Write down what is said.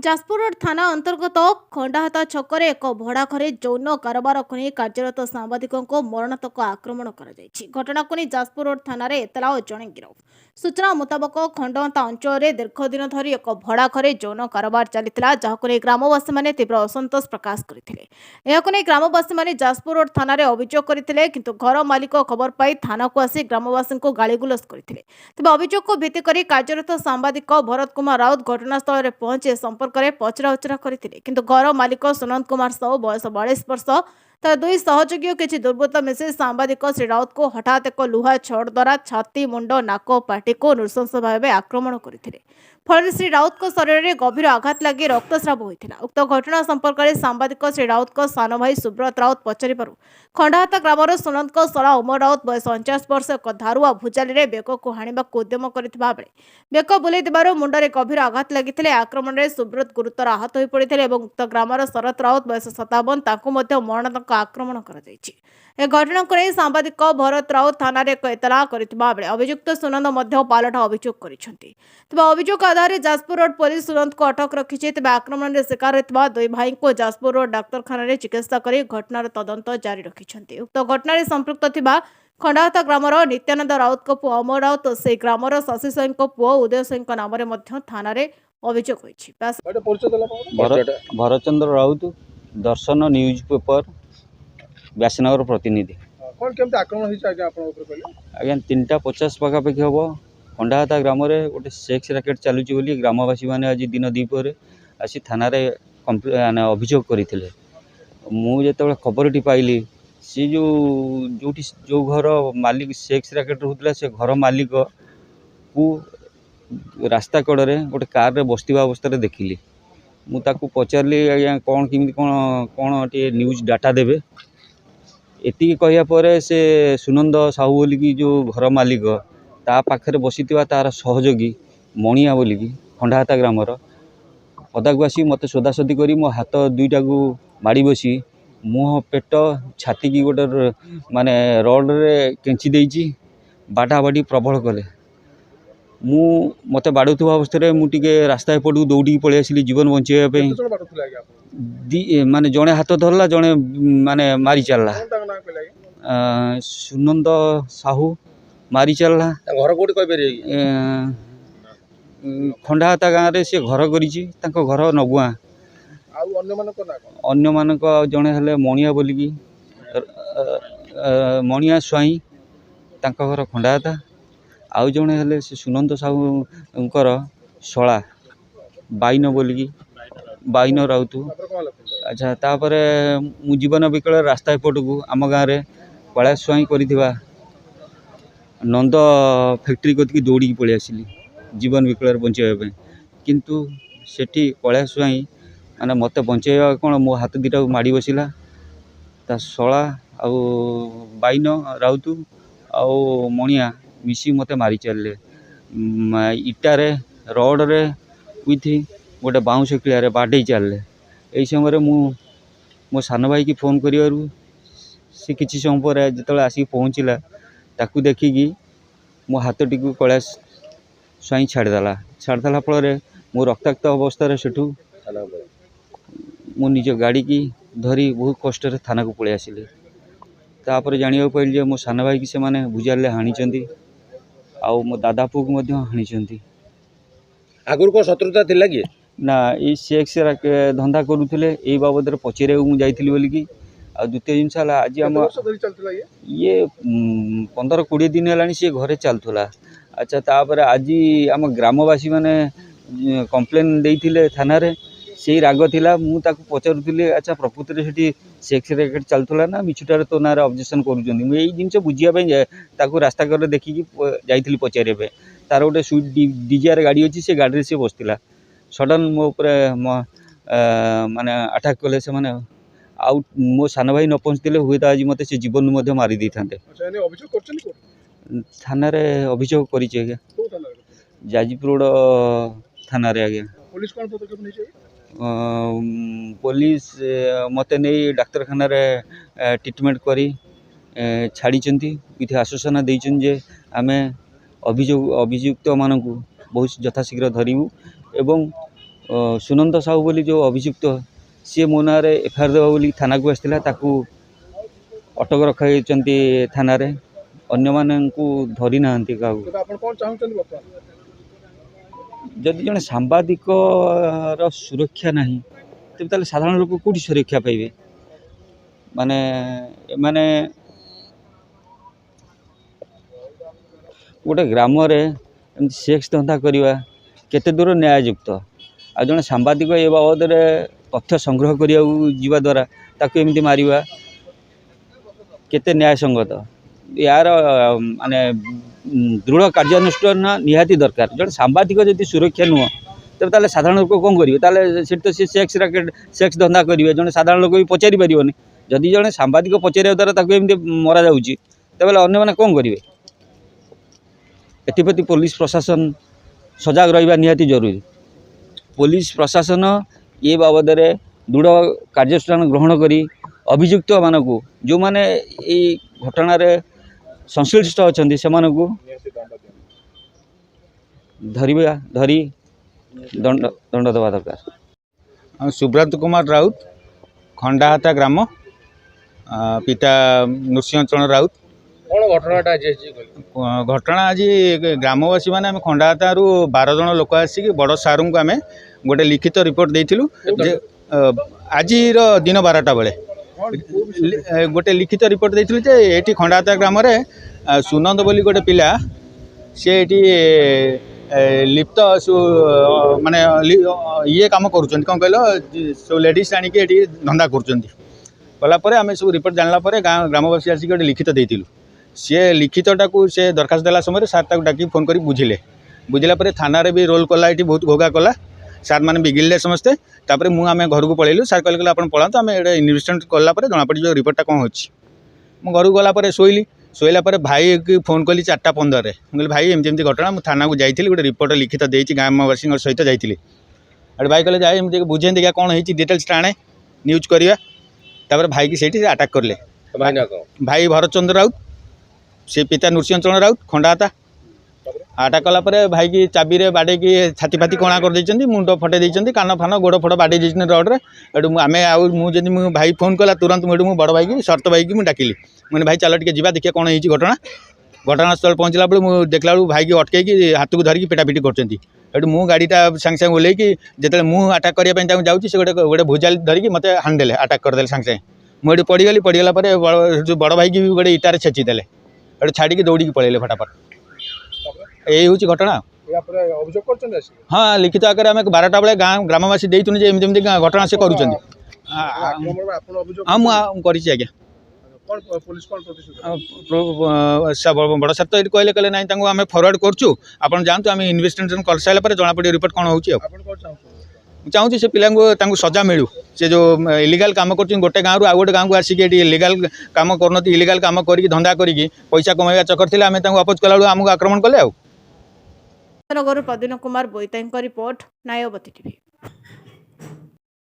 Jajpur road थाना अंतर्गत खंडाहाता छकरे एक भड़ा घरे यौन कारोबार को नहीं कार्यरत सांबादिकों को मरणोत्तक आक्रमण कर घटना को नहीं जाजपुर रोड थाना एतला जड़े गिरफ सूचना मुताबक खंडाहाता अंचल में दीर्घ दिन धरी एक भड़ा घरे यौन कारोबार चलता जहां नहीं ग्रामवासी मैंने तीव्र असंतोष प्रकाश करते ग्रामवासी मैंने जाजपुर रोड थाना अभियोग करते किंतु घर मालिक खबर पाई थाना को आसी ग्रामवासी को गाड़गुलस करते तेज अभियोग को भित्ति कर कार्यरत सांबादिक भरत कुमार राउत घटनास्थल में पहुंचे संपर्क पचरा उचरा करते किंतु घर मालिक सुनंद कुमार साहू बयस 42 वर्ष तर दुई सहयोगी किसी दुर्बृत्त मिसे सांबादिक श्री राउत को हठात एक लुहा छड़ द्वारा छाती मुंड नाक पाटी को नृशंस भाव आक्रमण करते फल श्री राउत को शरीर में गभीर आघात लगी रक्तस्राव होता उक्त घटना संपर्क में सांबादिक श्री राउत को सान भाई सुब्रत राउत पचारि खंडाहाता ग्रामर सुनंद शला उमर राउत बयस 49 वर्ष एक धारुआ भुजाली में बेक को हाणा उद्यम करथिबा बेले बेक बुलाई मुंडरे गभीर आघात लगी आक्रमण में सुब्रत गुरुतर आहत हो पड़ते उक्त ग्रामर शरत राउत बयस 57 मरणोत्तक आक्रमण कर घटना को नहीं सांबादिक भरत राउत थाना एक एतला करथिबा बेले अभियुक्त सुनंद पालट अभियोग करछन्ति तेबे अभियोग आधार जाजपुर रोड पुलिस सुनंद को अटक रखी तेज आक्रमण में शिकार होता दुई भाई को जाजपुर रोड डाक्तखाना में चिकित्सा कर घटनार तदंत जारी रखिंट उक्त घटन संपृक्त थिबा खंडाहाता ग्रामर नित्यानंद राउत को पुओ अमर राउत से ग्रामर शशि सिंह को पुओ उदय सिंह नाम थाना अभियोग होइछि। भरतचंद्र राउत दर्शन न्यूज पेपर व्यासनगर प्रतिनिधि कौन केमते आक्रमण होइछ आगे आपन ऊपर कहले आज्ञा 3:50 पाखापाखि हम खंडाहाता ग्राम गोटे सेक्स राकेट चलुची बोली ग्रामवासी मैंने आज दिन दीपर आसी थाना अभियोग करते मुझे खबरटी पाइली सी जो घर मालिक सेक्स राकेट होता से घर मालिक को रास्ता कड़े गोटे कार रे बसवा अवस्था देखिली मुझे पचारि आज्ञा कौन किमी कौन कौन टे न्यूज डाटा देवे एति कहपर से सुनंद साहू बोलिकी जो घर मालिक ता पाखे बसी तार सहयोगी मणिया बोलिकी खंडाहाता ग्रामर पदा को आसी मत सोदासोदी करी मो हाथ दुईटा को माड़ी बसी मुह पेट छाती की गोटे माने रड रे केंची देइची बाटा बाटी प्रबल कले मु मत बाड़ुवा अवस्था मुझे रास्ता एपटू दौड़ी पलि आसली जीवन बचाई माने जड़े हाथ धरला जड़े माने मारी चलला सुनंद साहू मारी चलला घर कोठी कहि पेरी खंडाहाता गाँव में सी घर करिछि तांको घर नगुआ अन्य मानक जड़े हेले मणिया बोलिकी मणिया स्वाई तांको घर खंडाहाता आउ जड़े हेले से सुनंद साहूंकर शला बाइन बोलिकी बाइन राउत अच्छा तापर मु जीवन विकल रास्ता एपट को आम गाँव में कला स्वाई कर नंद फैक्ट्री कतिकी दौड़ी पलि आसली जीवन विकल बचाई किंतु सेठी कला स्वाई माने मत बचाइबा कौन मो हाथ दुटा माड़ी बसला ता शला आउ बाइन राउत आउ मणिया मिसी मत मारी चलले इटारे रड रे विथ गोटे बाउंश किड़े बाडे चलले यही समय मो सान भाई की फोन करूँ सी किसी समय पर जो आसिक पहुँचला ताकू देखिकी मो हाथटी को कैलाश स्वाई छाड़देला फल मो रक्ताक्त अवस्था सेठू मो निज गाड़ी की धरी बहुत कष्ट थाना को पलि आसिली तापर जाना पाइली मो सान भाई की से माने भुजाले हाणी आउ मो दादा पुक हाणी आगुर को शत्रुता थिला कि ना ये सेक्स धंदा करुले ये बाबद पचारे मुझे जाइली बोलिकी आ द्वितीय जिनस आज आम ये 15-20 दिन है सी घरे चलूला अच्छा तापर आज आम ग्रामवासी मैंने कंप्लेन देते थाना से राग थिला मुझे पचारूली अच्छा प्रकृति में से सेक्स रैकेट चलूला ना मिछुटार तो ना ऑब्जेक्शन करुँच यही जिन बुझापी रास्ता कड़े देखिकी जाइली पचारे तार गोटे स्विफ्ट डिजायर गाड़ी अच्छी से गाड़ी से बसला सडन मो माने अटैक कले से माने आउ मो सान भाई न पहुँचते हुए तो आज मत से जीवन मारी था थाना अभियोग कर जाजपुर रोड थाना आज्ञा पुलिस मत नहीं डाक्तखाना ट्रिटमेंट करी छाड़ी विधि आश्वासन देजे आमे अभियुक्त मानक बहुत यथाशीघ्र धरबू एवं सुनंद साहू बोली जो अभियुक्त सी मो ना एफआईआर देवा बोली थाना को आसाला ताकू अटक रखाई थाना रे अन्य मानू धरी ना क्या ତେବେ ଆପଣ କ'ଣ ଚାହୁଁଛନ୍ତି ବର୍ତ୍ତମାନ? जदि जड़े सांबादिक सुरक्षा ना तेज ताले साधारण लोक कौटी सुरक्षा पाइबे माने माने गोटे ग्राम सेक्स धंदा करवा केते दूर न्याययुक्त आ जड़े सांबादिक ए बाबद तथ्य संग्रह करिया जीवा द्वारा ताकू एमती मारिबा केते न्यायसंगत यार माने दृढ़ कार्यानुष्ठान निहाती दरकार जड़े सांबादिक जदि सुरक्षा नुह तेज ताले साधारण लोक कौन करेंगे ताले तो सी सेक्स राकेट सेक्स धंदा करेंगे जड़े साधारण लोक भी पचारि पारे जदि जड़े सांबादिक पचारिया द्वारा ताकू एमती मरा जाऊँगी तेज अन्य मैंने कौन करेंगे एप्रति पुलिस प्रशासन सजग रहा निहाती जरूरी पुलिस प्रशासन ये बाबद दृढ़ कार्यानुष्ठान ग्रहण करी अभियुक्त मानक जो माने ये घटना संश्लिष्ट अच्छा से धरी दंड देवा दरकार। सुब्रत कुमार राउत खंडाहाता ग्राम पिता नृसिंहचरण राउत। କ'ଣ ଘଟଣାଟା ଆଜି ହେଇଛି କହିଲେ? घटना आज ग्रामवासी मैंने आम खंडाहातारू 12 जन लोक आसिक बड़ सारू को आम गोटे लिखित रिपोर्ट देइथिलु जे आज दिन 12टा बेले गोटे लिखित रिपोर्ट देइथिलु जे एठी खंडाहाता ग्राम रे सुनंद बोली गोटे पिला से एठी लिप्त माने ये काम करुछन कौन कहलो सब लेडीज आनिक एठी धंदा करुछन कलापर आम सब रिपोर्ट जानला ग्रामवासी आसिक गोटे लिखित देइथिलु सी लिखितटा को से दरखास्त देला समय सार ताक डाकी फोन करी बुझिले बुझिला पर थाना रे भी रोल कला ये बहुत घोगा कला सार मैंने बिगिले समस्ते तापर मु आम घर को पलैलु सार कहले आप पलात आम इन्वेस्टमेंट कलापर जना पड़ी जो रिपोर्टा कौन होची मु घर को गलापर शोली शोला पर भाई की फोन कली 4:15 रे कहली भाई एमती एमती घटना मुझे थाना को जाइली गोटे रिपोर्ट लिखित देती ग्रामवासी सहित जाइली अरे भाई कहले जाए एमती बुझे देखा कौन होती डिटेल्स टाणे न्यूज करवा तापर भाई की सही अटाक करले ଭାଇ ନା କ'ଣ? भाई भरत चंद्र राउत से पिता नृसिंहचरण राउत खंडाहाता अटाक कलापर भाई की चाबी रे बाड़े की छाती फाती कणा कर मुंड फटे देइछन्ती कान फान गोड़ फोड़ बाड़े देइछन्ती रोड रे एडु आम आउ भाई फोन कला तुरंत मुझे बड़ भाई की शर्त भाई की मुझे डाकिली मैंने भाई चल टे जा देखिए कौन होती घटना घटनास्थल पहुँचला बेलू मुझे देखला बेलू भाई की अटकई हाथ को धरिकी पिटापिटी कर मु गाड़ीटा सागे सागे ओल्लैकी जिते मुझे अटाक करने जाऊँगी से गोटे गोटे भुजाली धरिकी मत हाणिदेले अटाक करदे सागे सागे मुझे पड़गली पड़गला जो बड़ भाई की भी गोटे इटार छेचिदेले एटू छाड़ी दौड़ी पलैले फटाफट यही हूँ घटना। ଅଭିଯୋଗ କରିଛନ୍ତି ଆସିକି? हाँ लिखित आकार आम 12टा बेले गाँव ग्रामवासी देइथुनु जे एमती एमती घटना से करूछन्ती ଆକ୍ରମଣରେ ଆପଣ ଅଭିଯୋଗ हाँ मुझे आज्ञा କ'ଣ ପୋଲିସ କ'ଣ ପ୍ରତିଶୋଧ? बड़ सार तो ये कहले कहले ना आम फरवर्ड करूँ आप जानते आम इन्वेस्टिगेशन कर सारा जना पड़े रिपोर्ट कौन होची ଆପଣ କ'ଣ ଚାହୁଁଛନ୍ତି? चाहूँ से पिला सजा मिलू से जो इलीगल काम कर गोटे गाँव आउ गोटे गाँव को आसिक इलीगल काम कर इलीगल काम कर धंदा करके पैसा कमाइबा चक्कर थी आम अपोज कला आमको आक्रमण कले। नगर प्रद्युन कुमार बोईताई रिपोर्ट नायवती टीवी।